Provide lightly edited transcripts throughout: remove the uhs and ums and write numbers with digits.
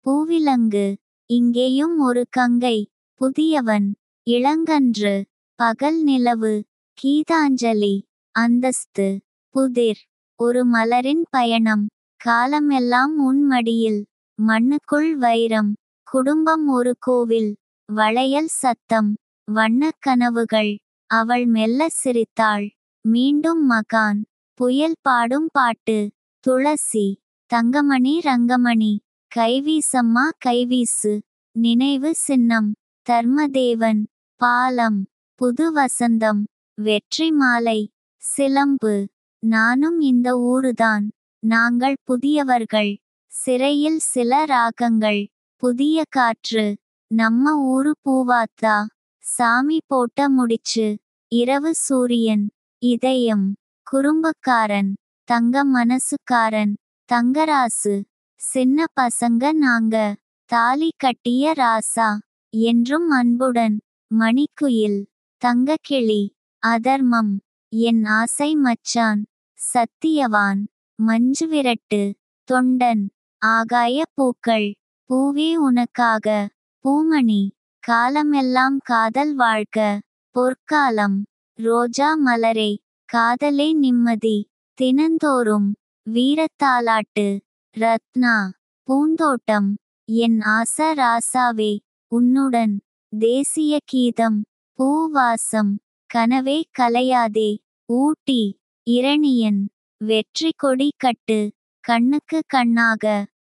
பூவிலங்கு. இங்கேயும் ஒரு கங்கை. புதியவன். இளங்கன்று. பகல் நிலவு. கீதாஞ்சலி. அந்தஸ்து. புதிர். ஒரு மலரின் பயணம். காலமெல்லாம் உன் மடியில். மண்ணுக்குள் வைரம். குடும்பம் ஒரு கோவில். வளையல் சத்தம். வண்ணக் கனவுகள். அவள் மெல்ல சிரித்தாள். மீண்டும் மகான். புயல் பாடும் பாட்டு. துளசி. தங்கமணி ரங்கமணி. கைவீசம்மா கைவீசு. நினைவு சின்னம். தர்மதேவன். பாலம். புது வசந்தம். வெற்றி மாலை. சிலம்பு. நானும் இந்த ஊருதான். நாங்கள் புதியவர்கள். சிறையில் சில ராகங்கள். புதிய காற்று. நம்ம ஊரு பூவாத்தா. சாமி போட்ட முடிச்சு. இரவு சூரியன். இதயம். குறும்புக்காரன். தங்க மனசுக்காரன். தங்கராசு. சின்ன பசங்க நாங்க. தாலி கட்டிய ராசா. என்றும் அன்புடன். மணிக்குயில். தங்கக்கிளி. அதர்மம். என் ஆசை மச்சான். சத்தியவான். மஞ்சுவிரட்டு. தொண்டன். ஆகாய பூக்கள். பூவே உனக்காக. பூமணி. காலமெல்லாம் காதல் வாழ்க. பொற்காலம். ரோஜா மலரே. காதலே நிம்மதி. தினந்தோறும். வீரத்தாலாட்டு. ரத்னா. பூந்தோட்டம். என் ஆச ராசாவே. உன்னுடன். தேசிய கீதம். பூவாசம். கனவே கலையாதே. ஊட்டி. இரணியன். வெற்றி கொடி கட்டு. கண்ணுக்கு கண்ணாக.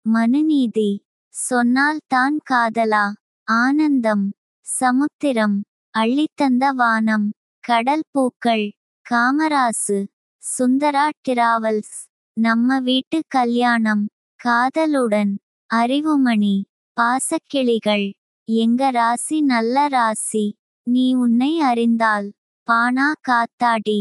மனுநீதி. சொன்னால் தான் காதலா. ஆனந்தம். சமுத்திரம். அள்ளித்தந்த வானம். கடல் பூக்கள். காமராசு. சுந்தரா டிராவல்ஸ். நம்ம வீட்டு கல்யாணம். காதலுடன். அறிவுமணி. பாசக்கிளிகள். எங்க ராசி நல்ல ராசி. நீ உன்னை அறிந்தால். பானா காத்தாடி.